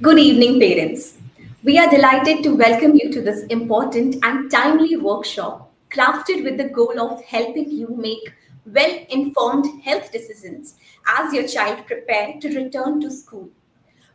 Good evening, parents. We are delighted to welcome you to this important and timely workshop crafted with the goal of helping you make well informed health decisions as your child prepares to return to school.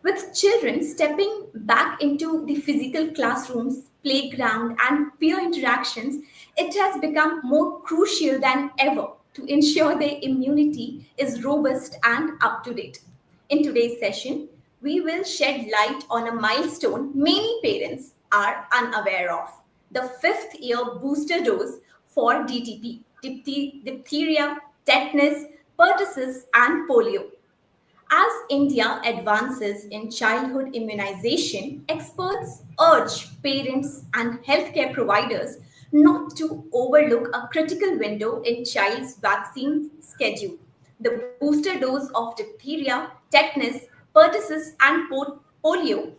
With children stepping back into the physical classrooms, playground, and peer interactions, it has become more crucial than ever to ensure their immunity is robust and up to date. In today's session, we will shed light on a milestone many parents are unaware of: the fifth year booster dose for DTP, diphtheria, tetanus, pertussis, and polio. As India advances in childhood immunization, experts urge parents and healthcare providers not to overlook a critical window in child's vaccine schedule: the booster dose of diphtheria, tetanus, pertussis, and polio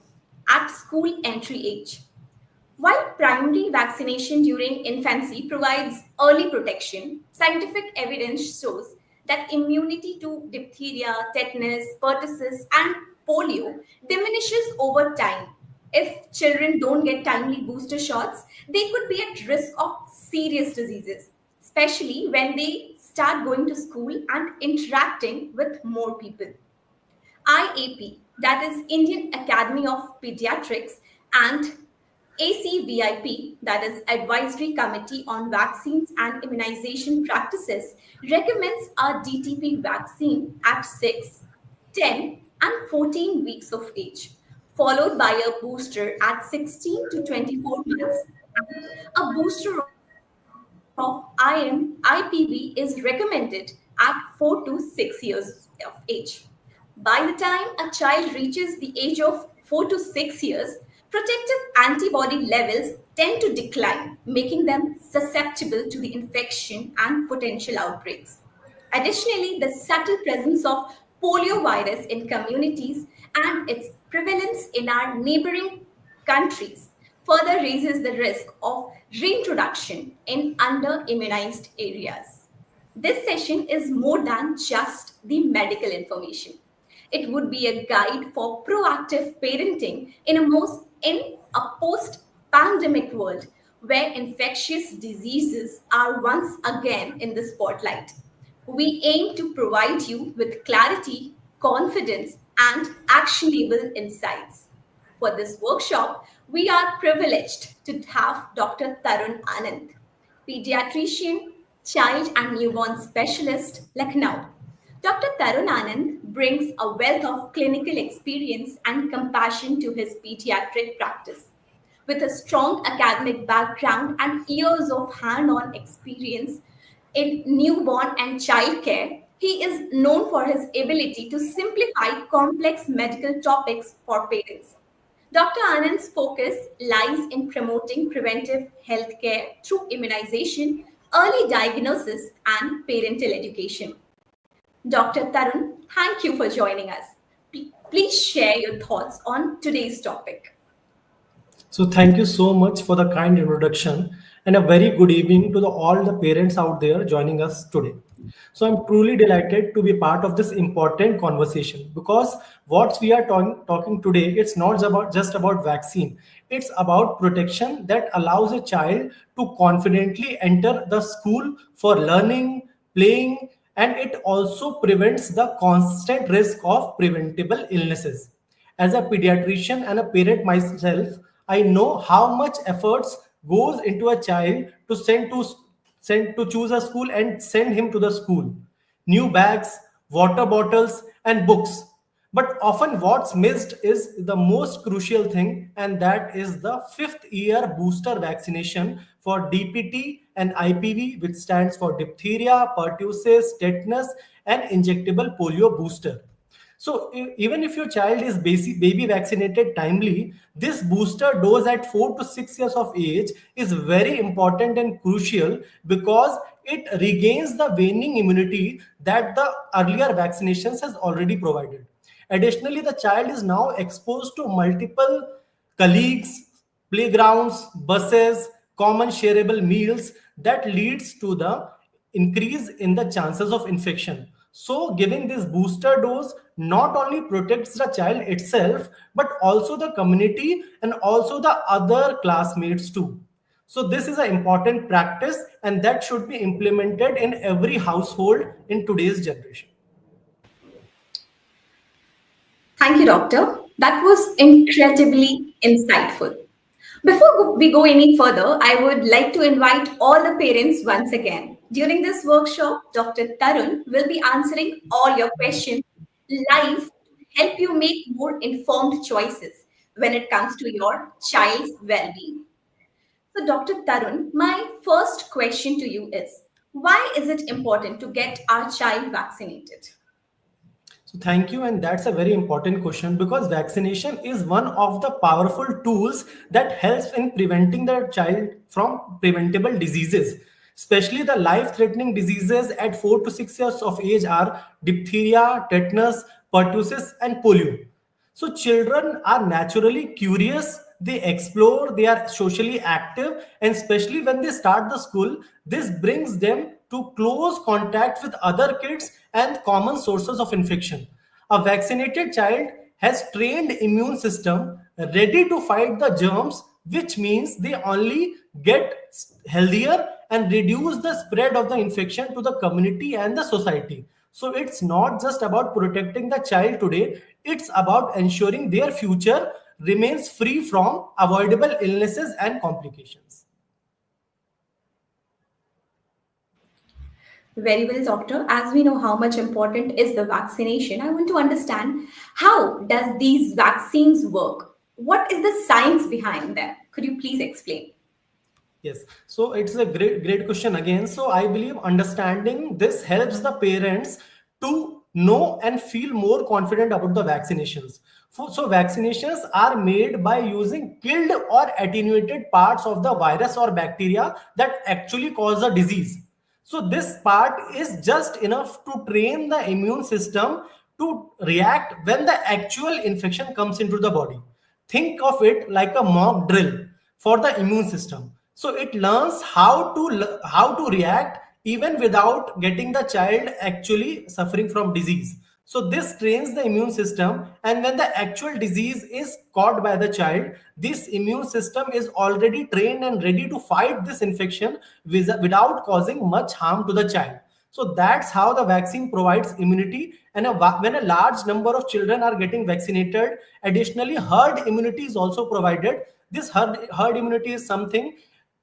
at school entry age. While primary vaccination during infancy provides early protection, scientific evidence shows that immunity to diphtheria, tetanus, pertussis, and polio diminishes over time. If children don't get timely booster shots, they could be at risk of serious diseases, especially when they start going to school and interacting with more people. IAP, that is Indian Academy of Pediatrics, and ACVIP, that is Advisory Committee on Vaccines and Immunization Practices, recommends a DTP vaccine at 6, 10, and 14 weeks of age, followed by a booster at 16 to 24 months. A booster of IPV is recommended at 4 to 6 years of age. By the time a child reaches the age of 4 to 6 years, protective antibody levels tend to decline, making them susceptible to the infection and potential outbreaks. Additionally, the subtle presence of poliovirus in communities and its prevalence in our neighboring countries further raises the risk of reintroduction in under immunized areas. This session is more than just the medical information. It would be a guide for proactive parenting in a post-pandemic world where infectious diseases are once again in the spotlight. We aim to provide you with clarity, confidence, and actionable insights. For this workshop, we are privileged to have Dr. Tarun Anand, Pediatrician, Child and Newborn Specialist, Lucknow. Dr. Tarun Anand brings a wealth of clinical experience and compassion to his pediatric practice. With a strong academic background and years of hand on experience in newborn and child care, he is known for his ability to simplify complex medical topics for parents. Dr. Anand's focus lies in promoting preventive healthcare through immunization, early diagnosis, and parental education. Dr. Tarun, thank you for joining us. Please share your thoughts on today's topic. So thank you so much for the kind introduction and a very good evening to all the parents out there joining us today. So I'm truly delighted to be part of this important conversation because what we are talking today, it's not just about vaccine. It's about protection that allows a child to confidently enter the school for learning, playing, and it also prevents the constant risk of preventable illnesses. As a pediatrician and a parent myself, I know how much efforts goes into a child to send to choose a school and send him to the school. New bags, water bottles, and books. But often what's missed is the most crucial thing, and that is the fifth year booster vaccination for DPT and IPV, which stands for diphtheria, pertussis, tetanus, and injectable polio booster. So even if your child is baby vaccinated timely, this booster dose at 4 to 6 years of age is very important and crucial because it regains the waning immunity that the earlier vaccinations has already provided. Additionally, the child is now exposed to multiple colleagues, playgrounds, buses, common shareable meals that leads to the increase in the chances of infection. So giving this booster dose not only protects the child itself, but also the community and also the other classmates too. So this is an important practice and that should be implemented in every household in today's generation. Thank you, Doctor. That was incredibly insightful. Before we go any further, I would like to invite all the parents once again. During this workshop, Dr. Tarun will be answering all your questions live to help you make more informed choices when it comes to your child's well being. So, Dr. Tarun, my first question to you is, why is it important to get our child vaccinated? So thank you, and that's a very important question because vaccination is one of the powerful tools that helps in preventing the child from preventable diseases. Especially the life-threatening diseases at 4 to 6 years of age are diphtheria, tetanus, pertussis, and polio. So children are naturally curious, they explore, they are socially active, and especially when they start the school, this brings them to close contact with other kids and common sources of infection. A vaccinated child has trained immune system ready to fight the germs, which means they only get healthier and reduce the spread of the infection to the community and the society. So it's not just about protecting the child today, it's about ensuring their future remains free from avoidable illnesses and complications. Very well, doctor. As we know how much important is the vaccination, I want to understand how does these vaccines work? What is the science behind them? Could you please explain? Yes, so it's a great question again. So I believe understanding this helps the parents to know and feel more confident about the vaccinations. So vaccinations are made by using killed or attenuated parts of the virus or bacteria that actually cause the disease. So this part is just enough to train the immune system to react when the actual infection comes into the body. Think of it like a mock drill for the immune system. So it learns how to react even without getting the child actually suffering from disease. So this trains the immune system, and when the actual disease is caught by the child, this immune system is already trained and ready to fight this infection without causing much harm to the child. So that's how the vaccine provides immunity. And when a large number of children are getting vaccinated, additionally, herd immunity is also provided. This herd immunity is something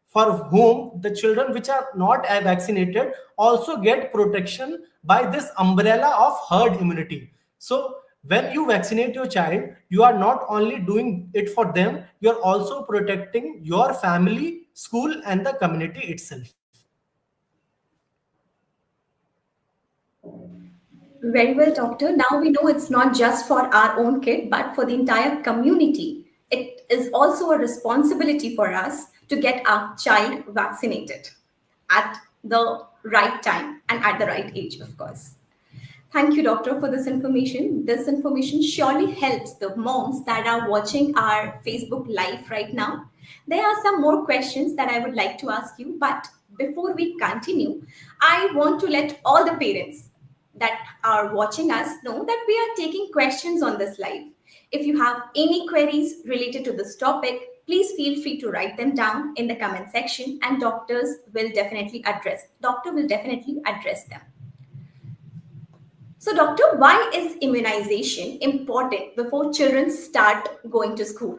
for whom the children which are not vaccinated also get protection by this umbrella of herd immunity. So when you vaccinate your child, you are not only doing it for them, you are also protecting your family, school, and the community itself. Very well, doctor. Now we know it's not just for our own kid, but for the entire community. It is also a responsibility for us to get our child vaccinated at the right time and at the right age, of course. Thank you, doctor, for this information. This information surely helps the moms that are watching our Facebook Live right now. There are some more questions that I would like to ask you, but before we continue, I want to let all the parents that are watching us know that we are taking questions on this live. If you have any queries related to this topic, please feel free to write them down in the comment section and doctor will definitely address them. So, doctor, why is immunization important before children start going to school?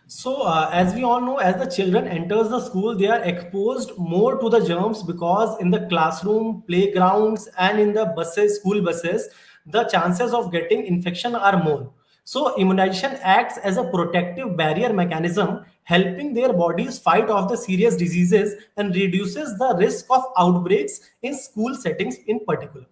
So, as we all know, as the children enters the school, they are exposed more to the germs because in the classroom, playgrounds, and in the buses, school buses, the chances of getting infection are more. So, immunization acts as a protective barrier mechanism, helping their bodies fight off the serious diseases and reduces the risk of outbreaks in school settings in particular.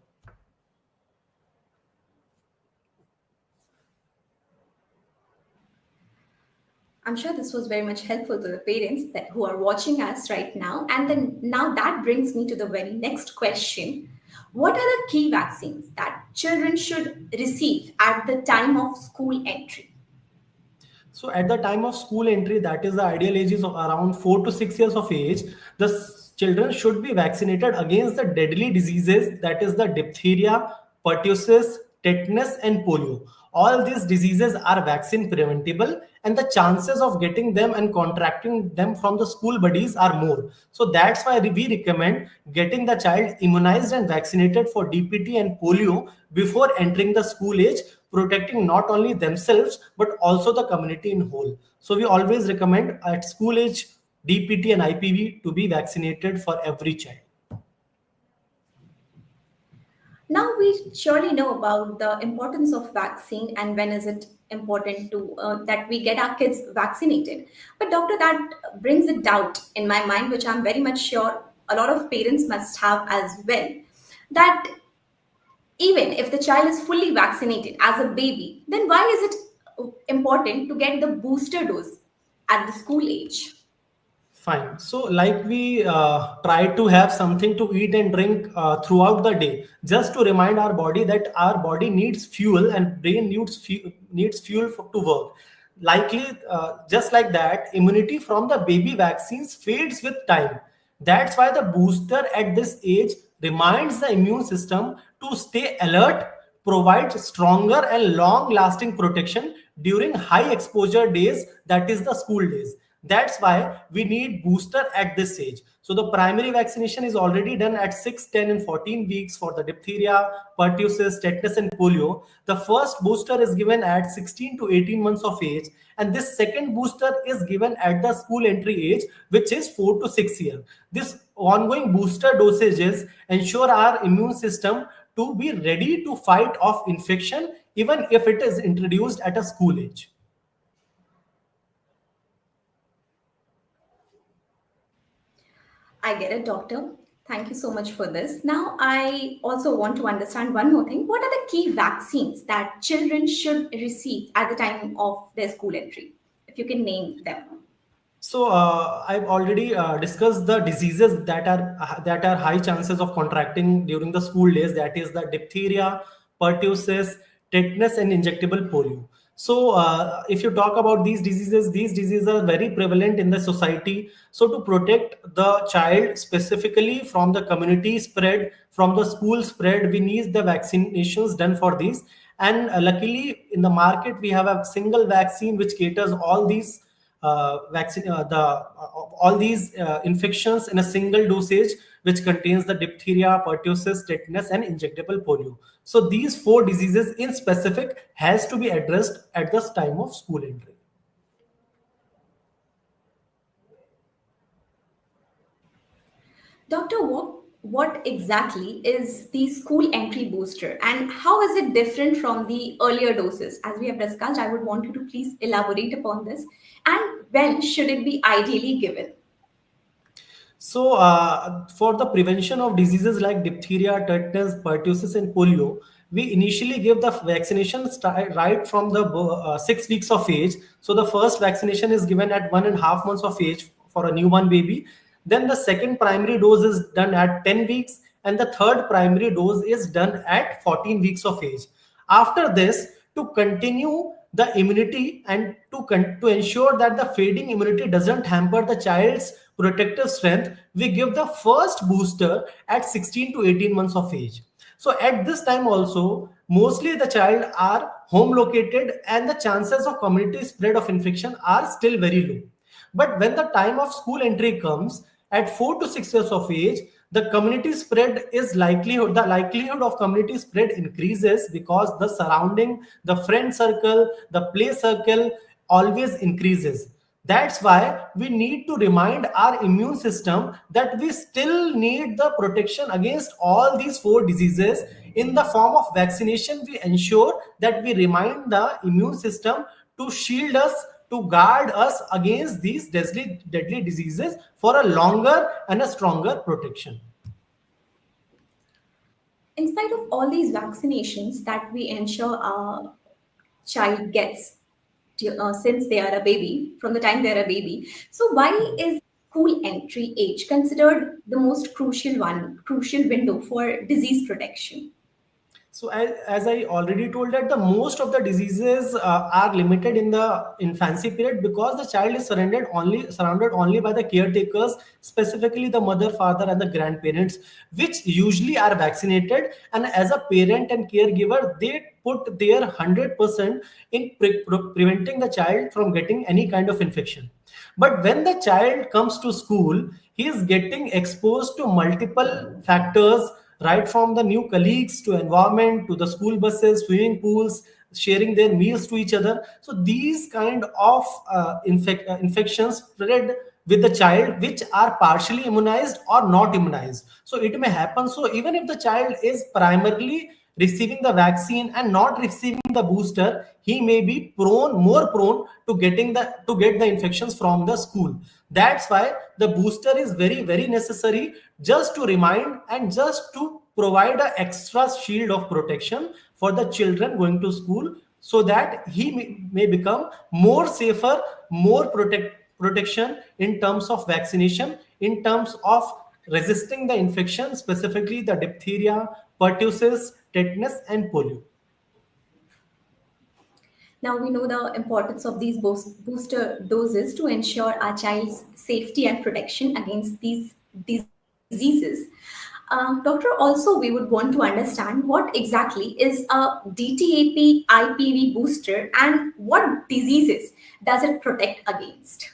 I'm sure this was very much helpful to the parents that who are watching us right now. And then now that brings me to the very next question. What are the key vaccines that children should receive at the time of school entry? So at the time of school entry, that is the ideal age is of around 4 to 6 years of age, the children should be vaccinated against the deadly diseases, that is the diphtheria, pertussis, tetanus, and polio. All these diseases are vaccine preventable, and the chances of getting them and contracting them from the school buddies are more. So that's why we recommend getting the child immunized and vaccinated for DPT and polio before entering the school age, protecting not only themselves but also the community in whole. So we always recommend at school age DPT and IPV to be vaccinated for every child. Now we surely know about the importance of vaccine and when is it important to that we get our kids vaccinated. But doctor, that brings a doubt in my mind, which I'm very much sure a lot of parents must have as well. That even if the child is fully vaccinated as a baby, then why is it important to get the booster dose at the school age? Fine. So, like we try to have something to eat and drink throughout the day, just to remind our body that our body needs fuel and brain needs fuel to work. Likely, just like that, immunity from the baby vaccines fades with time. That's why the booster at this age reminds the immune system to stay alert, provides stronger and long lasting protection during high exposure days, that is the school days. That's why we need booster at this age. So the primary vaccination is already done at 6, 10, and 14 weeks for the diphtheria, pertussis, tetanus, and polio. The first booster is given at 16 to 18 months of age, and this second booster is given at the school entry age, which is 4 to 6 years. This ongoing booster dosages ensure our immune system to be ready to fight off infection even if it is introduced at a school age. I get it, doctor. Thank you so much for this. Now, I also want to understand one more thing. What are the key vaccines that children should receive at the time of their school entry? If you can name them. So I've already discussed the diseases that are high chances of contracting during the school days. That is the diphtheria, pertussis, tetanus, and injectable polio. So if you talk about these diseases are very prevalent in the society. So to protect the child specifically from the community spread, from the school spread, we need the vaccinations done for these. And luckily, in the market, we have a single vaccine which caters all these infections in a single dosage, which contains the diphtheria, pertussis, tetanus, and injectable polio. So these four diseases in specific has to be addressed at this time of school entry. Doctor, what exactly is the school entry booster and how is it different from the earlier doses? As we have discussed, I would want you to please elaborate upon this. And when should it be ideally given? So, for the prevention of diseases like diphtheria, tetanus, pertussis, and polio, we initially give the vaccination right from the 6 weeks of age. So, the first vaccination is given at 1.5 months of age for a newborn baby. Then, the second primary dose is done at 10 weeks, and the third primary dose is done at 14 weeks of age. After this, to continue the immunity and to ensure that the fading immunity doesn't hamper the child's protective strength, we give the first booster at 16 to 18 months of age. So at this time also, mostly the child are home located and the chances of community spread of infection are still very low. But when the time of school entry comes at 4 to 6 years of age, the community spread is the likelihood of community spread increases because the surrounding, the friend circle, the play circle always increases. That's why we need to remind our immune system that we still need the protection against all these four diseases. In the form of vaccination, we ensure that we remind the immune system to shield us, to guard us against these deadly diseases for a longer and a stronger protection. In spite of all these vaccinations that we ensure our child gets since they are a baby, from the time they're a baby, so why is school entry age considered the most crucial window for disease protection? So as I already told that the most of the diseases are limited in the infancy period because the child is surrounded only by the caretakers, specifically the mother, father, and the grandparents, which usually are vaccinated. And as a parent and caregiver, they put their 100% in preventing the child from getting any kind of infection. But when the child comes to school, he is getting exposed to multiple factors, right from the new colleagues to environment to the school buses, swimming pools, sharing their meals to each other. So these kind of infections spread with the child, which are partially immunized or not immunized. So it may happen. So even if the child is primarily receiving the vaccine and not receiving the booster, he may be more prone to get the infections from the school. That's why the booster is very necessary, just to remind and just to provide an extra shield of protection for the children going to school, so that he may become more safer, more protection in terms of vaccination, in terms of resisting the infection, specifically the diphtheria, pertussis, tetanus, and polio. Now we know the importance of these booster doses to ensure our child's safety and protection against these diseases. Doctor, also we would want to understand what exactly is a DTAP IPV booster and what diseases does it protect against?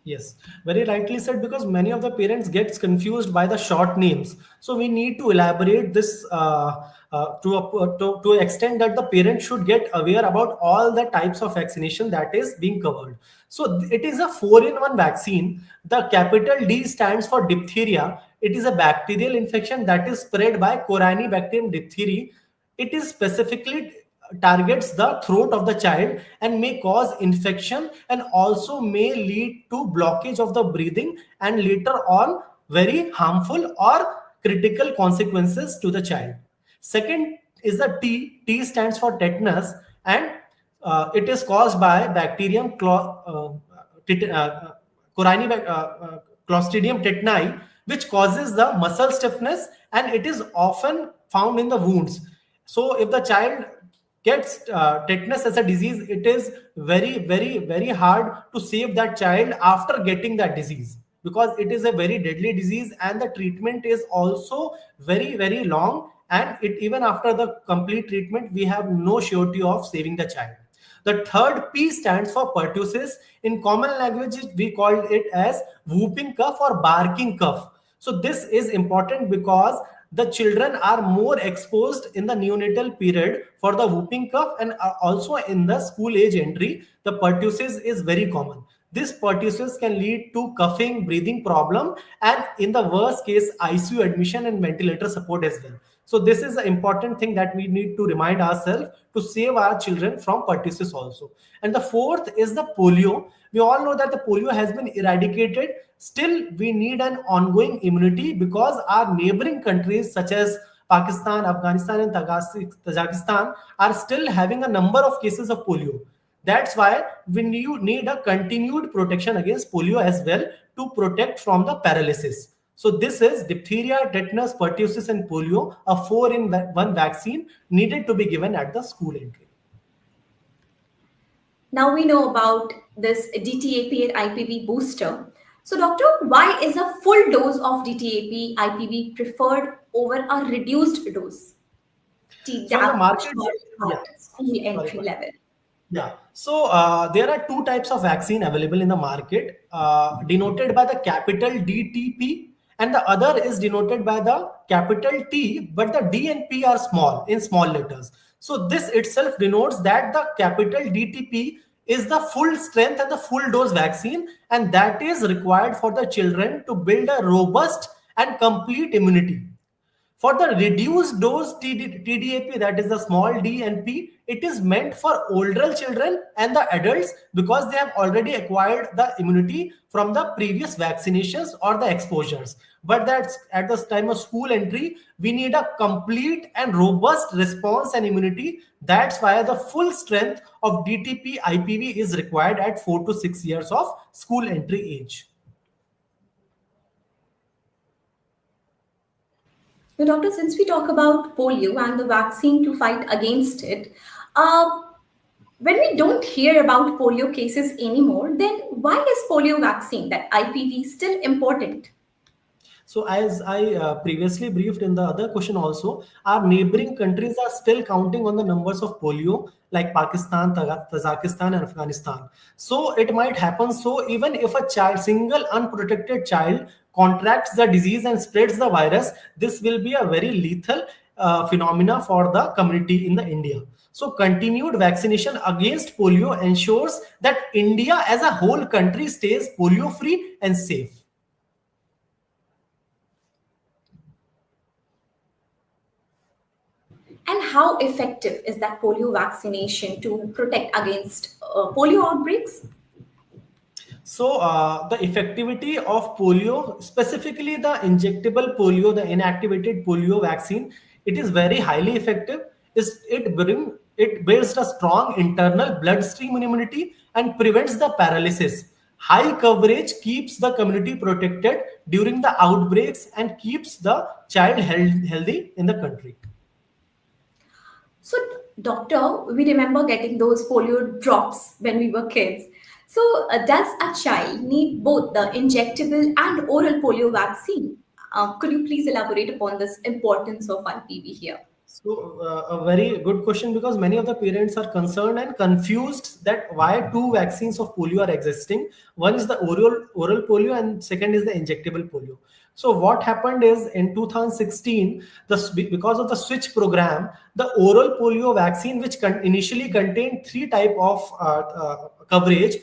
Yes, very rightly said, because many of the parents gets confused by the short names. So we need to elaborate this to an extent that the parent should get aware about all the types of vaccination that is being covered. So it is a four-in-one vaccine. The capital D stands for diphtheria. It is a bacterial infection that is spread by Corynebacterium diphtheriae. It is specifically targets the throat of the child and may cause infection, and also may lead to blockage of the breathing, and later on very harmful or critical consequences to the child. Second is the T stands for tetanus, and it is caused by bacterium tit- uh, Clostridium tetani, which causes the muscle stiffness, and it is often found in the wounds. So if the child gets tetanus as a disease, it is very hard to save that child after getting that disease, because it is a very deadly disease, and the treatment is also very long, and it even after the complete treatment we have no surety of saving the child. The third P stands for pertussis. In common language, we call it as whooping cough or barking cough. So this is important because the children are more exposed in the neonatal period for the whooping cough, and also in the school age entry, the pertussis is very common. This pertussis can lead to coughing, breathing problem, and in the worst case, ICU admission and ventilator support as well. So this is an important thing that we need to remind ourselves to save our children from pertussis also. And the fourth is the polio. We all know that the polio has been eradicated. Still, we need an ongoing immunity because our neighboring countries such as Pakistan, Afghanistan, and Tajikistan are still having a number of cases of polio. That's why we need a continued protection against polio as well, to protect from the paralysis. So this is diphtheria, tetanus, pertussis, and polio, a four-in-one vaccine needed to be given at the school entry. Now we know about this DTAP and IPV booster. So, doctor, why is a full dose of DTAP IPV preferred over a reduced dose? So in the market, Short yeah, school sorry entry for that. level. Yeah. So there are two types of vaccine available in the market, denoted by the capital DTP, and the other is denoted by the capital T, but the D and P are small in small letters. So this itself denotes that the capital DTP is the full strength and the full dose vaccine, and that is required for the children to build a robust and complete immunity. For the reduced dose TDAP, that is the small d and p, it is meant for older children and the adults because they have already acquired the immunity from the previous vaccinations or the exposures. But that's at the time of school entry, we need a complete and robust response and immunity. That's why the full strength of DTP IPV is required at 4 to 6 years of school entry age. Now, doctor, since we talk about polio and the vaccine to fight against it, uh, when we don't hear about polio cases anymore, then why is polio vaccine, that IPV, still important? So, as I previously briefed in the other question also, our neighboring countries are still counting on the numbers of polio, like Pakistan, Tajikistan, and Afghanistan. So, it might happen. So, even if a child, single unprotected child, contracts the disease and spreads the virus, this will be a very lethal phenomena for the community in the India. So, continued vaccination against polio ensures that India as a whole country stays polio free and safe. And how effective is that polio vaccination to protect against polio outbreaks? So, the effectivity of polio, specifically the injectable polio, the inactivated polio vaccine, it is very highly effective. It builds a strong internal bloodstream immunity and prevents the paralysis. High coverage keeps the community protected during the outbreaks and keeps the child healthy in the country. So, doctor, we remember getting those polio drops when we were kids. So, does a child need both the injectable and oral polio vaccine? Could you please elaborate upon this importance of IPV here? So, a very good question, because many of the parents are concerned and confused that why two vaccines of polio are existing. One is the oral polio, and second is the injectable polio. So, what happened is in 2016, because of the switch program, the oral polio vaccine, which initially contained three type of coverage,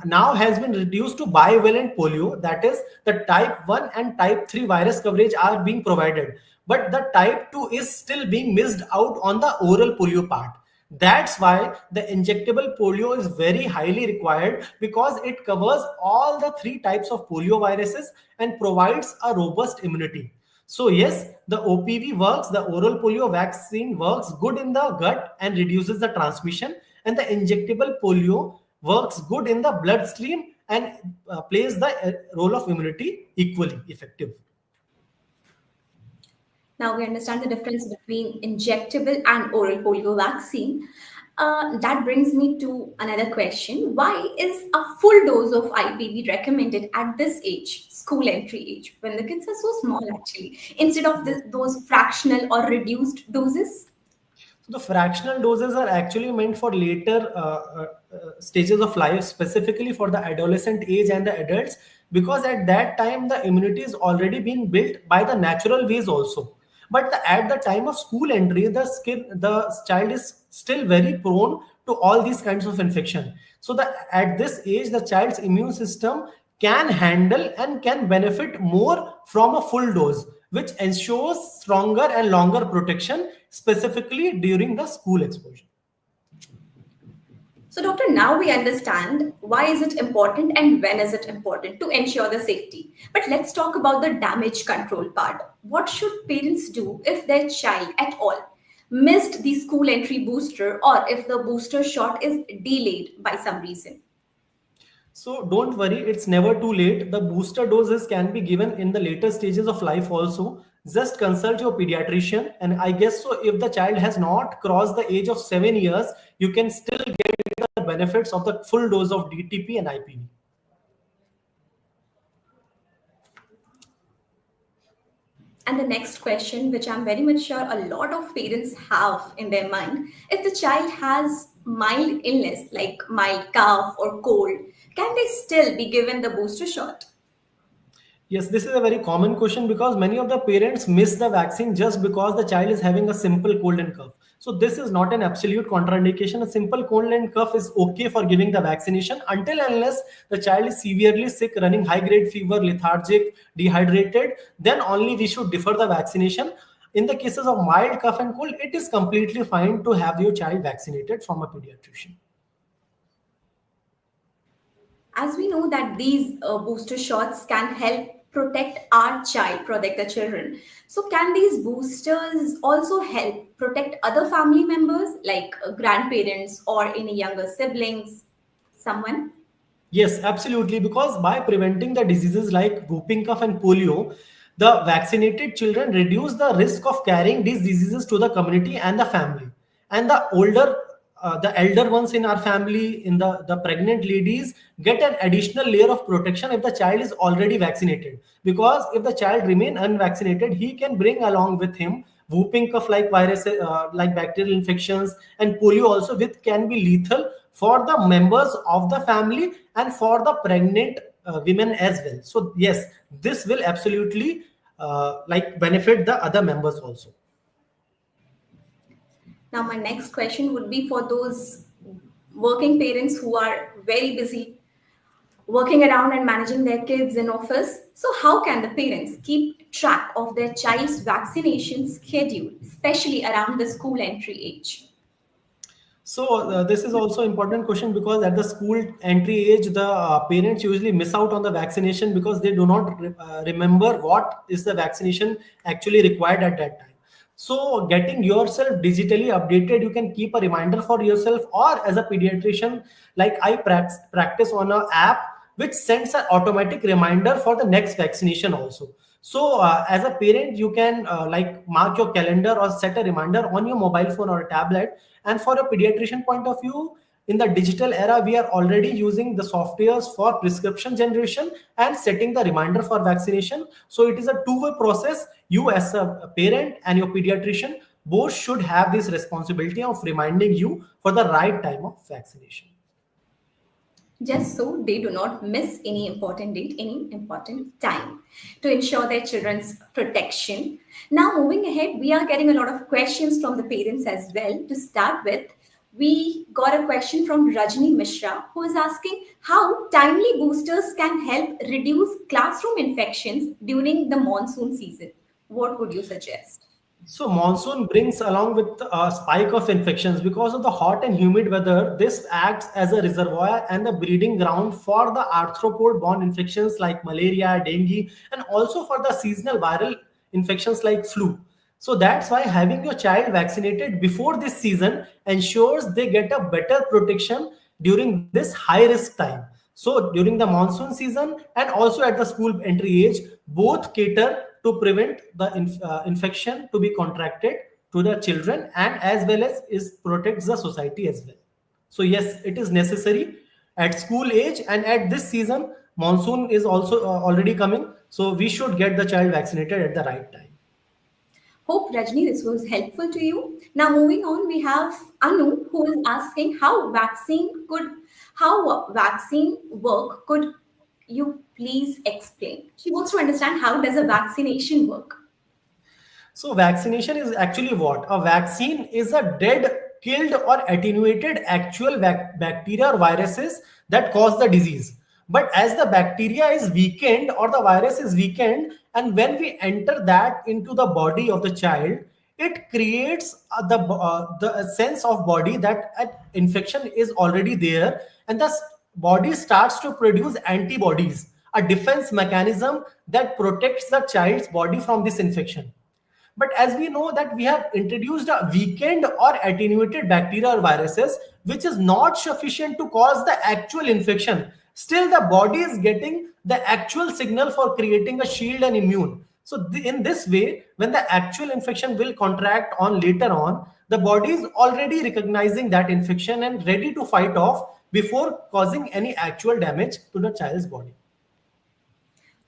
now has been reduced to bivalent polio. That is, the type 1 and type 3 virus coverage are being provided, but the type 2 is still being missed out on the oral polio part. That's why the injectable polio is very highly required, because it covers all the three types of polio viruses and provides a robust immunity. So yes, the OPV works, the oral polio vaccine works good in the gut and reduces the transmission, and the injectable polio works good in the bloodstream and plays the role of immunity equally effective. Now we understand the difference between injectable and oral polio vaccine. That brings me to another question. Why is a full dose of IPV recommended at this age, school entry age, when the kids are so small actually, instead of those fractional or reduced doses? So the fractional doses are actually meant for later stages of life, specifically for the adolescent age and the adults, because at that time the immunity is already being built by the natural ways also. But at the time of school entry, the child is still very prone to all these kinds of infection. So at this age, the child's immune system can handle and can benefit more from a full dose, which ensures stronger and longer protection, specifically during the school exposure. So, doctor, now we understand why is it important and when is it important to ensure the safety. But let's talk about the damage control part. What should parents do if their child at all missed the school entry booster, or if the booster shot is delayed by some reason? So don't worry, it's never too late. The booster doses can be given in the later stages of life also. Just consult your pediatrician. And I guess so, if the child has not crossed the age of 7 years, you can still get the benefits of the full dose of DTP and IPV. And the next question, which I'm very much sure a lot of parents have in their mind, if the child has mild illness like mild cough or cold, can they still be given the booster shot? Yes, this is a very common question, because many of the parents miss the vaccine just because the child is having a simple cold and cough. So this is not an absolute contraindication. A simple cold and cough is okay for giving the vaccination until unless the child is severely sick, running high grade fever, lethargic, dehydrated, then only we should defer the vaccination. In the cases of mild cough and cold, it is completely fine to have your child vaccinated from a pediatrician. As we know that these booster shots can help protect our child, protect the children. So can these boosters also help protect other family members like grandparents or any younger siblings, someone? Yes, absolutely. Because by preventing the diseases like whooping cough and polio, The vaccinated children reduce the risk of carrying these diseases to the community and the family. And the elder ones in our family, in the pregnant ladies, get an additional layer of protection if the child is already vaccinated. Because if the child remain unvaccinated, he can bring along with him whooping cough like virus, like bacterial infections, and polio also, which can be lethal for the members of the family and for the pregnant women as well. So yes, this will absolutely like benefit the other members also. Now, my next question would be for those working parents who are very busy working around and managing their kids in office. So, how can the parents keep track of their child's vaccination schedule, especially around the school entry age? So this is also important question, because at the school entry age, the parents usually miss out on the vaccination because they do not remember what is the vaccination actually required at that time. So getting yourself digitally updated, you can keep a reminder for yourself, or as a pediatrician, like I practice on an app which sends an automatic reminder for the next vaccination also. So as a parent, you can like mark your calendar or set a reminder on your mobile phone or a tablet. And for a pediatrician point of view, in the digital era, we are already using the softwares for prescription generation and setting the reminder for vaccination. So it is a two-way process. You as a parent and your pediatrician both should have this responsibility of reminding you for the right time of vaccination. Just so they do not miss any important date, any important time to ensure their children's protection. Now, moving ahead, we are getting a lot of questions from the parents as well. To start with, we got a question from Rajni Mishra, who is asking how timely boosters can help reduce classroom infections during the monsoon season. What would you suggest? So monsoon brings along with a spike of infections because of the hot and humid weather. This acts as a reservoir and the breeding ground for the arthropod-borne infections like malaria, dengue, and also for the seasonal viral infections like flu. So that's why having your child vaccinated before this season ensures they get a better protection during this high risk time. So during the monsoon season and also at the school entry age, both cater to prevent the infection to be contracted to the children, and as well as is protects the society as well. So yes, it is necessary at school age, and at this season monsoon is also already coming, so we should get the child vaccinated at the right time. Hope Rajni, this was helpful to you. Now, moving on, we have Anu who is asking how vaccine work. Could you please explain? She wants to understand how does a vaccination work. So vaccination is actually what? A vaccine is a dead, killed or attenuated actual bacteria or viruses that cause the disease. But as the bacteria is weakened or the virus is weakened, and when we enter that into the body of the child, it creates the sense of body that an infection is already there, and the body starts to produce antibodies, a defense mechanism that protects the child's body from this infection. But as we know that we have introduced a weakened or attenuated bacteria or viruses, which is not sufficient to cause the actual infection. Still, the body is getting the actual signal for creating a shield and immune. So in this way, when the actual infection will contract on later on, the body is already recognizing that infection and ready to fight off before causing any actual damage to the child's body.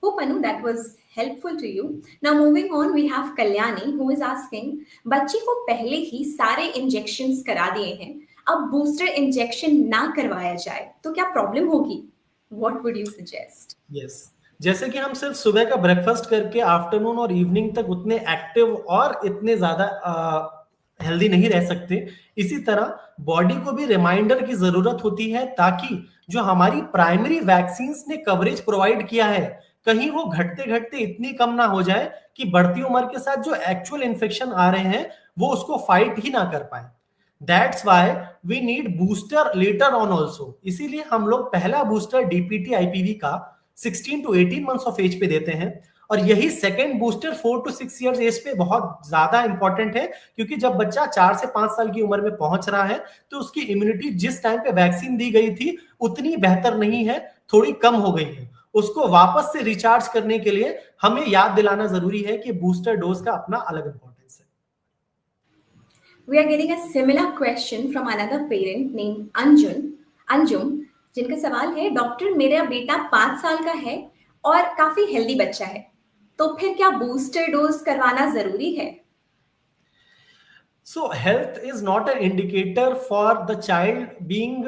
Hope Anu that was helpful to you. Now moving on, we have Kalyani who is asking, बच्चे को पहले ही सारे injections करा दिए हैं, अब booster injection ना करवाया जाए तो क्या प्रॉब्लम होगी? What would you suggest? Yes, जैसे कि हम सिर्फ सुबह का ब्रेकफास्ट करके आफ्टरनून और इवनिंग तक उतने एक्टिव और इतने ज्यादा हेल्दी नहीं रह सकते, इसी तरह बॉडी को भी रिमाइंडर की जरूरत होती है, ताकि जो हमारी प्राइमरी वैक्सीन ने कवरेज प्रोवाइड किया है, कहीं वो घटते घटते इतनी कम ना हो जाए कि बढ़ती उम्र के साथ जो एक्चुअल इन्फेक्शन आ रहे हैं वो उसको फाइट ही ना कर पाए. That's why we need booster later on also. इसीलिए हम लोग पहला बूस्टर डीपीटी आईपीवी का 16 to 18 मंथ्स ऑफ एज पे देते हैं, और यही second booster 4 to 6 years age पे बहुत ज्यादा इंपॉर्टेंट है, क्योंकि जब बच्चा 4 से 5 साल की उम्र में पहुंच रहा है तो उसकी इम्यूनिटी जिस टाइम पे वैक्सीन दी गई थी उतनी बेहतर नहीं है, थोड़ी कम हो गई है. उसको वापस से रिचार्ज करने के लिए हमें याद दिलाना जरूरी है कि बूस्टर डोज का अपना अलग इंपॉर्टेंस है। We are getting a similar question from another parent named Anjum, जिनका सवाल है, डॉक्टर मेरा बेटा 5 साल का है और काफी हेल्दी बच्चा है, तो फिर क्या बूस्टर डोज करवाना जरूरी है? So health is not an indicator for the child being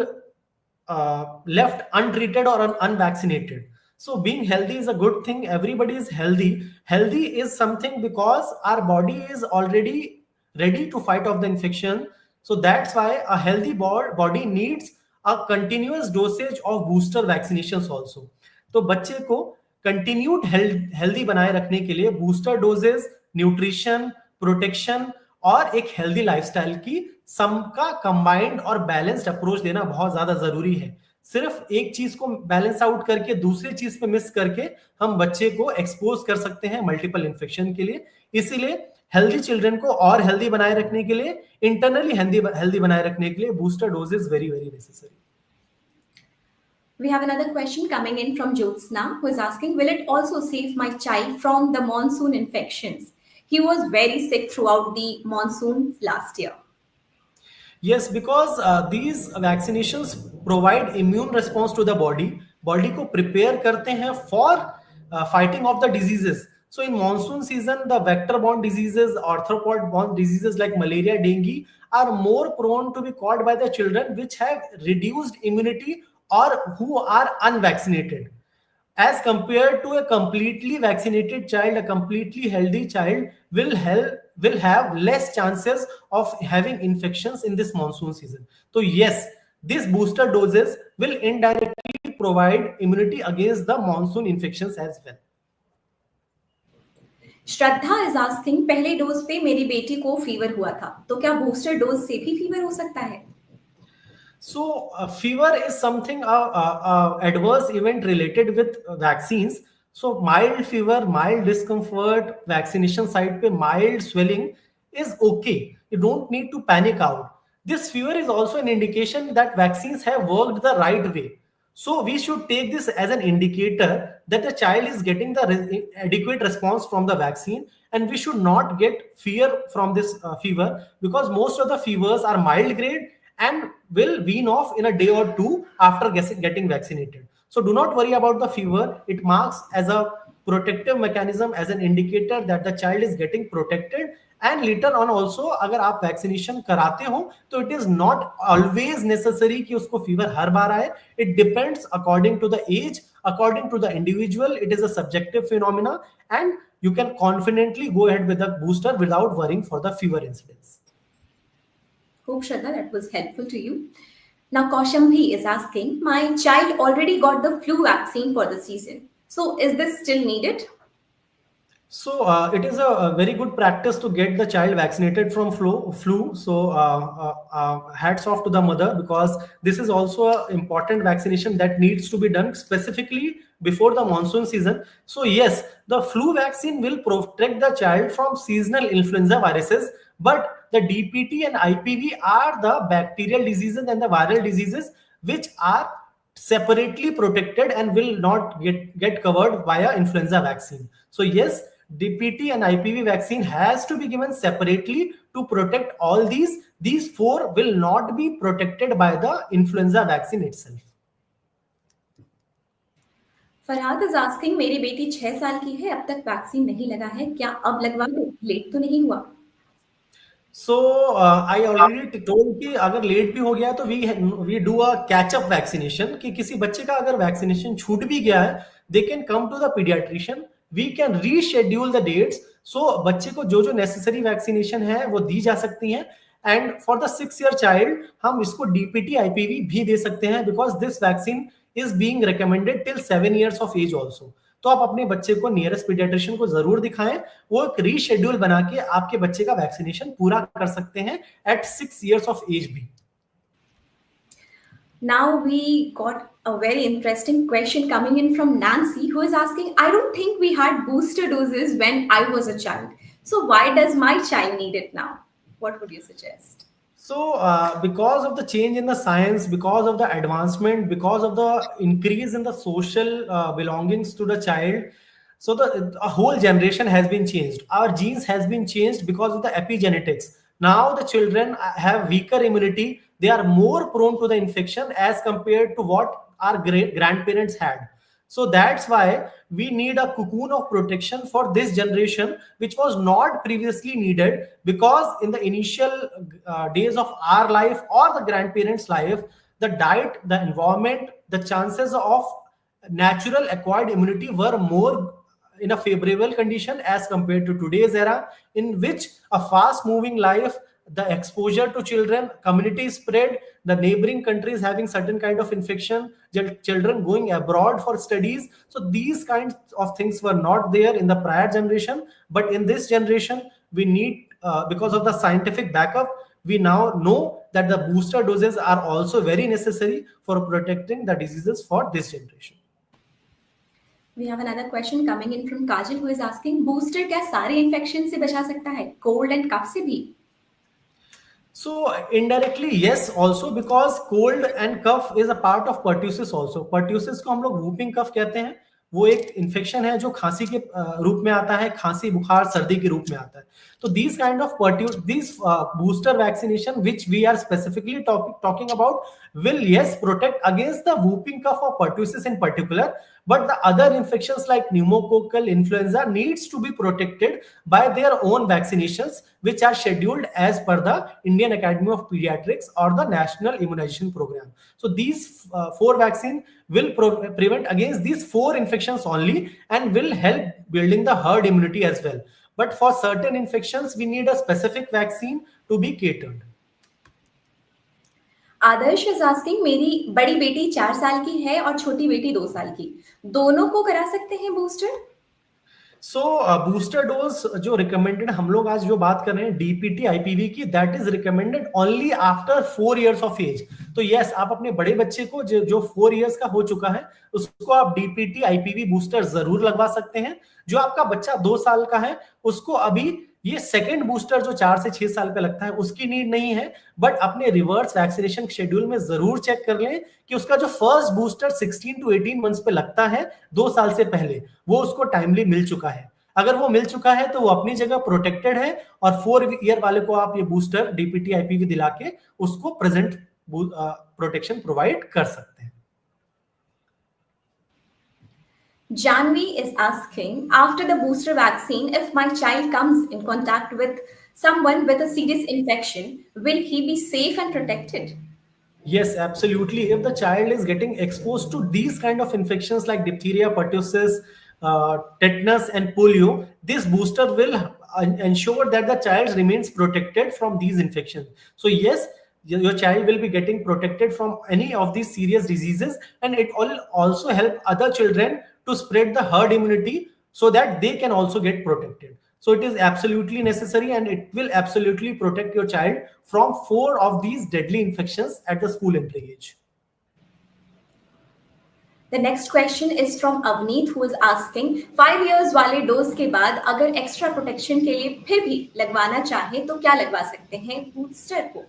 left untreated or unvaccinated. So being healthy is a good thing. Everybody is healthy. Healthy is something because our body is already ready to fight off the infection. So that's why a healthy body needs a continuous dosage of booster vaccinations also. तो बच्चे को continued healthy बनाए रखने के लिए booster doses, nutrition, protection और एक healthy lifestyle की सम का कंबाइंड और बैलेंस्ड अप्रोच देना बहुत ज्यादा जरूरी है। सिर्फ एक चीज को बैलेंस आउट करके दूसरी चीज पे मिस करके हम बच्चे को एक्सपोज कर सकते हैं मल्टीपल इन्फेक्शन के लिए। इसीलिए हेल्दी चिल्ड्रन को और हेल्दी बनाए रखने के लिए, इंटरनली हेल्दी बनाए रखने के लिए booster dose is very very necessary. We have another question coming in from Jyotsna, who is asking, will it also save my child from the monsoon infections? He was very sick throughout the monsoon last year. Yes, because these vaccinations provide immune response to the body को prepare करते हैं for fighting off the diseases. So in monsoon season, the vector-borne diseases, arthropod-borne diseases like malaria, dengue are more prone to be caught by the children which have reduced immunity or who are unvaccinated. As compared to a completely vaccinated child, a completely healthy child will have less chances of having infections in this monsoon season. So yes, these booster doses will indirectly provide immunity against the monsoon infections as well. Shraddha is asking, पहले dose पे मेरी बेटी को fever हुआ था, तो क्या booster dose से भी फीवर हो सकता है? So fever is something adverse event related with vaccines. So mild fever, mild discomfort, vaccination site pe mild swelling is okay. You don't need to panic out. This fever is also an indication that vaccines have worked the right way. So we should take this as an indicator that the child is getting the adequate response from the vaccine, and we should not get fear from this fever, because most of the fevers are mild grade and will wean off in a day or two after getting vaccinated. So do not worry about the fever. It marks as a protective mechanism, as an indicator that the child is getting protected. And later on also, अगर आप vaccination कराते हो तो it is not always necessary कि उसको fever हर बार आए. It depends according to the age, according to the individual. It is a subjective phenomena, and you can confidently go ahead with the booster without worrying for the fever incidence. Hope, Shraddha, that was helpful to you. Now, Kaushambi is asking, my child already got the flu vaccine for the season. So, is this still needed? So it is a very good practice to get the child vaccinated from flu. So hats off to the mother, because this is also an important vaccination that needs to be done specifically before the monsoon season. So yes, the flu vaccine will protect the child from seasonal influenza viruses, but the DPT and IPV are the bacterial diseases and the viral diseases which are separately protected and will not get covered via influenza vaccine. So yes, DPT and IPV vaccine has to be given separately to protect all these. These four will not be protected by the influenza vaccine itself. Farhad is asking, मेरी बेटी 6 साल की है, अब तक vaccine नहीं लगा है, क्या अब लगवा दो? लेट तो नहीं हुआ? So I already told कि अगर लेट भी हो गया तो we do a catch up vaccination, कि किसी बच्चे का अगर वैक्सीनेशन छूट भी गया है, they can come to the pediatrician, we can reschedule the dates. So बच्चे को जो necessary vaccination है वो दी जा सकती हैं, and for the 6-year child हम इसको DPT IPV भी दे सकते हैं, because this vaccine is being recommended till 7 years of age also. तो आप अपने बच्चे को नियरेस्ट पीडियाट्रिशियन को जरूर दिखाएं, वो एक रीशेड्यूल बना के आपके बच्चे का वैक्सीनेशन पूरा कर सकते हैं एट 6 years of age भी. Now we got a very interesting question coming in from Nancy, who is asking, I don't think we had booster doses when I was a child. So why does my child need it now? What would you suggest? So, because of the change in the science, because of the advancement, because of the increase in the social belongings to the child, so the a whole generation has been changed. Our genes has been changed because of the epigenetics. Now the children have weaker immunity. They are more prone to the infection as compared to what our great grandparents had. So that's why we need a cocoon of protection for this generation, which was not previously needed, because in the initial days of our life or the grandparents' life, the diet, the environment, the chances of natural acquired immunity were more in a favorable condition as compared to today's era, in which a fast moving life, the exposure to children, community spread, the neighboring countries having certain kind of infection, children going abroad for studies. So these kinds of things were not there in the prior generation, but in this generation we need, because of the scientific backup, we now know that the booster doses are also very necessary for protecting the diseases for this generation. We have another question coming in from Kajal, who is asking, booster क्या सारे infection से बचा सकता है, cold and cough से भी? So indirectly yes, also because cold and cough is a part of pertussis also. Pertussis को हम लोग whooping cough कहते हैं. वो एक इन्फेक्शन है जो खांसी के रूप में आता है, खांसी बुखार सर्दी के रूप में आता है. तो these kind of these booster vaccination which we are specifically talking about will yes protect against the whooping cough or pertussis in particular, but the other infections like pneumococcal influenza needs to be protected by their own vaccinations, which are scheduled as per the Indian Academy of Pediatrics or the National Immunization Program. So these four vaccines will prevent against these four infections only and will help building the herd immunity as well. But for certain infections, we need a specific vaccine to be catered. Adarsh is asking, मेरी बड़ी बेटी 4 साल की है और छोटी बेटी 2 साल की, दोनों को करा सकते हैं बूस्टर? सो बूस्टर डोज जो रिकमेंडेड हम लोग आज जो बात कर रहे हैं डीपीटी आईपीवी की, that is recommended only after 4 years of age. तो यस, आप अपने बड़े बच्चे को जो 4 years का हो चुका है उसको आप डीपीटी आईपीवी बूस्टर जरूर लगवा सकते हैं. जो आपका बच्चा 2 साल का है उसको अभी ये सेकेंड बूस्टर जो 4 से 6 साल पे लगता है उसकी नीड नहीं है, बट अपने रिवर्स वैक्सीनेशन शेड्यूल में जरूर चेक कर लें कि उसका जो फर्स्ट बूस्टर 16 to 18 months पे लगता है 2 साल से पहले, वो उसको टाइमली मिल चुका है. अगर वो मिल चुका है तो वो अपनी जगह प्रोटेक्टेड है, और 4 year वाले को आप ये बूस्टर डीपीटी आईपीवी दिला के उसको प्रेजेंट प्रोटेक्शन प्रोवाइड कर सकते हैं. Janvi is asking, after the booster vaccine, if my child comes in contact with someone with a serious infection, will he be safe and protected? Yes, absolutely. If the child is getting exposed to these kind of infections like diphtheria, pertussis, tetanus, and polio, this booster will ensure that the child remains protected from these infections. So yes, your child will be getting protected from any of these serious diseases, and it will also help other children to spread the herd immunity so that they can also get protected. So it is absolutely necessary, and it will absolutely protect your child from 4 of these deadly infections at the school entry age. The next question is from Avneet, who is asking, 5 years वाले dose के बाद अगर extra protection के लिए फिर भी लगवाना चाहे तो क्या लगवा सकते हैं बूस्टर को?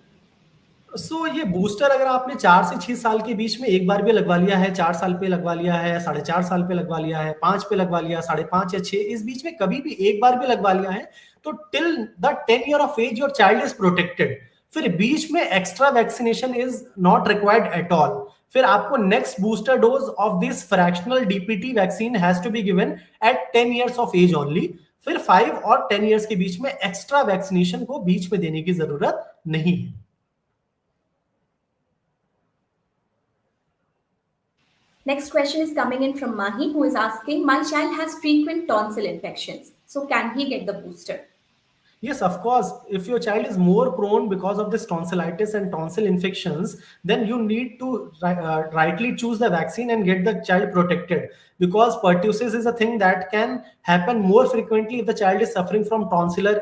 सो ये बूस्टर अगर आपने 4 से 6 साल के बीच में एक बार भी लगवा लिया है, 4 साल पे लगवा लिया है, 4.5 साल पे लगवा लिया है, 5 पे लगवा लिया, 5.5 या 6, इस बीच में कभी भी एक बार भी लगवा लिया है, तो till the 10 year of age your child is protected. फिर बीच में extra vaccination is not required at all. फिर आपको next booster dose of this fractional DPT vaccine has to be given at 10 years of age only. फिर 5 और 10 years के बीच में extra vaccination को बीच में देने की जरूरत नहीं है. Next question is coming in from Mahi, who is asking, my child has frequent tonsil infections, so can he get the booster? Yes, of course. If your child is more prone because of this tonsillitis and tonsil infections, then you need to rightly choose the vaccine and get the child protected, because pertussis is a thing that can happen more frequently if the child is suffering from tonsillar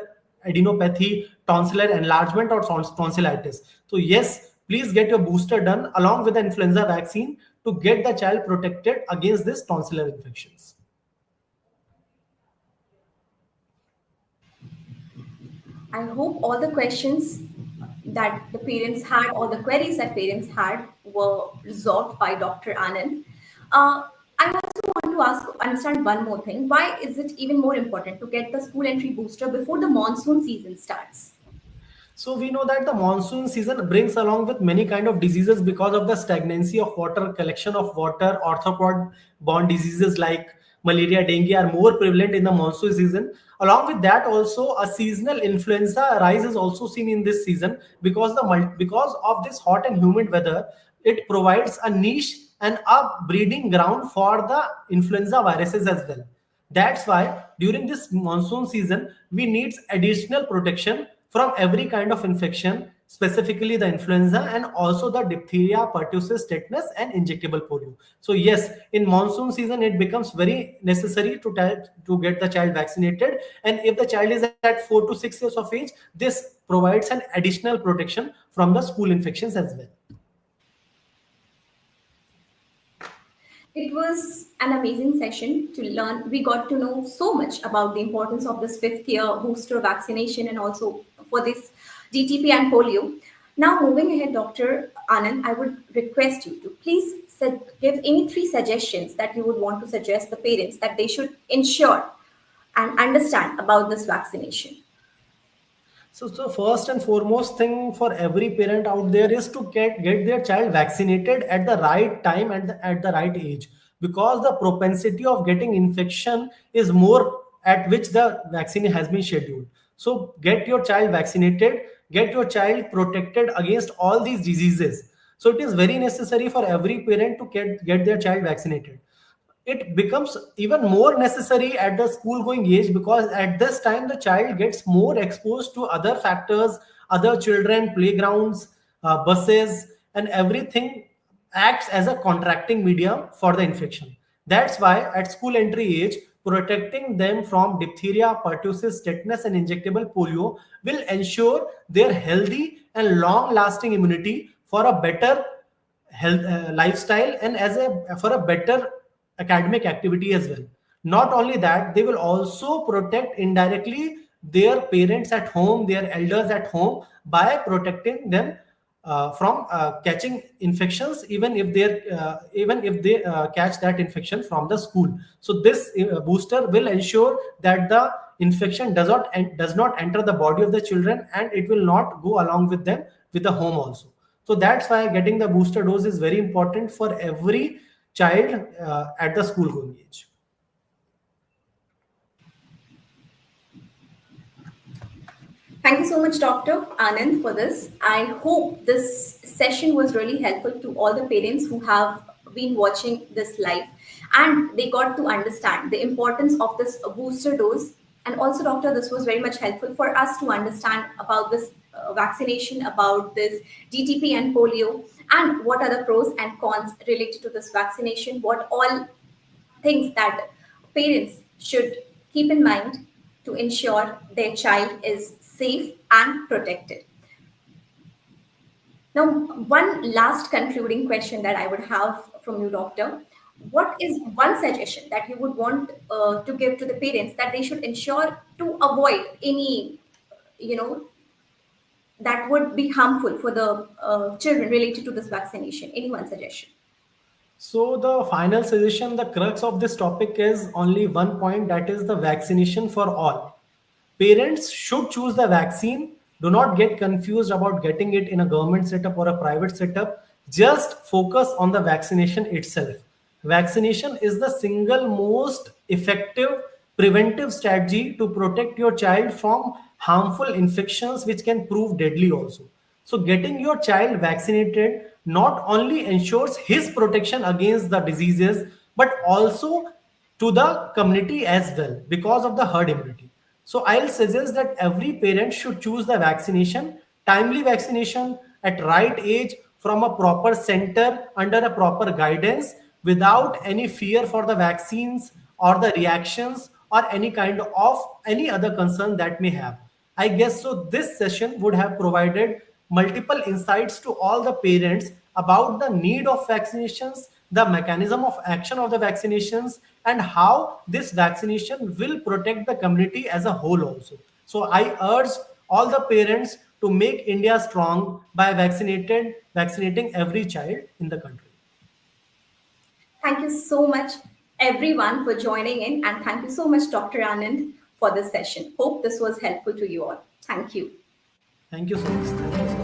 adenopathy, tonsillar enlargement, or tonsillitis. So yes, please get your booster done along with the influenza vaccine to get the child protected against this tonsillar infections. I hope all the questions that the parents had, or the queries that parents had, were resolved by Dr. Anand. I also want to understand one more thing. Why is it even more important to get the school entry booster before the monsoon season starts? So we know that the monsoon season brings along with many kind of diseases because of the stagnancy of water, collection of water, arthropod borne diseases like malaria, dengue are more prevalent in the monsoon season. Along with that, also a seasonal influenza rise is also seen in this season because because of this hot and humid weather, it provides a niche and a breeding ground for the influenza viruses as well. That's why during this monsoon season, we need additional protection from every kind of infection, specifically the influenza and also the diphtheria, pertussis, tetanus, and injectable polio. So yes, in monsoon season, it becomes very necessary to get the child vaccinated. And if the child is at 4 to 6 years of age, this provides an additional protection from the school infections as well. It was an amazing session to learn. We got to know so much about the importance of this fifth year booster vaccination and also for this DTP and polio. Now, moving ahead, Dr. Anand, I would request you to please give any three suggestions that you would want to suggest the parents that they should ensure and understand about this vaccination. So first and foremost thing for every parent out there is to get their child vaccinated at the right time and at the right age, because the propensity of getting infection is more at which the vaccine has been scheduled. So get your child vaccinated, get your child protected against all these diseases. So it is very necessary for every parent to get their child vaccinated. It becomes even more necessary at the school going age, because at this time the child gets more exposed to other factors, other children, playgrounds, buses, and everything acts as a contracting medium for the infection. That's why at school entry age, protecting them from diphtheria, pertussis, tetanus, and injectable polio will ensure their healthy and long lasting immunity for a better health lifestyle, and as a for a better academic activity as well. Not only that, they will also protect indirectly their parents at home, their elders at home, by protecting them from catching infections, even if they catch that infection from the school. So this booster will ensure that the infection does not enter the body of the children, and it will not go along with them with the home also. So that's why getting the booster dose is very important for every child at the school going age. Thank you so much, Dr. Anand, for this. I hope this session was really helpful to all the parents who have been watching this live and they got to understand the importance of this booster dose. And also, Doctor, this was very much helpful for us to understand about this vaccination, about this DTP and polio, and what are the pros and cons related to this vaccination, what all things that parents should keep in mind to ensure their child is safe and protected. Now, one last concluding question that I would have from you, Doctor. What is one suggestion that you would want to give to the parents that they should ensure to avoid any, you know, that would be harmful for the children related to this vaccination? Any one suggestion? So the final suggestion, the crux of this topic is only one point, that is the vaccination for all. Parents should choose the vaccine. Do not get confused about getting it in a government setup or a private setup. Just focus on the vaccination itself. Vaccination is the single most effective preventive strategy to protect your child from harmful infections which can prove deadly also. So getting your child vaccinated not only ensures his protection against the diseases, but also to the community as well because of the herd immunity. So I'll suggest that every parent should choose the vaccination, timely vaccination at right age from a proper center under a proper guidance without any fear for the vaccines or the reactions or any kind of any other concern that may have. I guess so. This session would have provided multiple insights to all the parents about the need of vaccinations, the mechanism of action of the vaccinations, and how this vaccination will protect the community as a whole also. So I urge all the parents to make India strong by vaccinating every child in the country. Thank you so much, everyone, for joining in. And thank you so much, Dr. Anand, for this session. Hope this was helpful to you all. Thank you. Thank you so much. Thank you so much.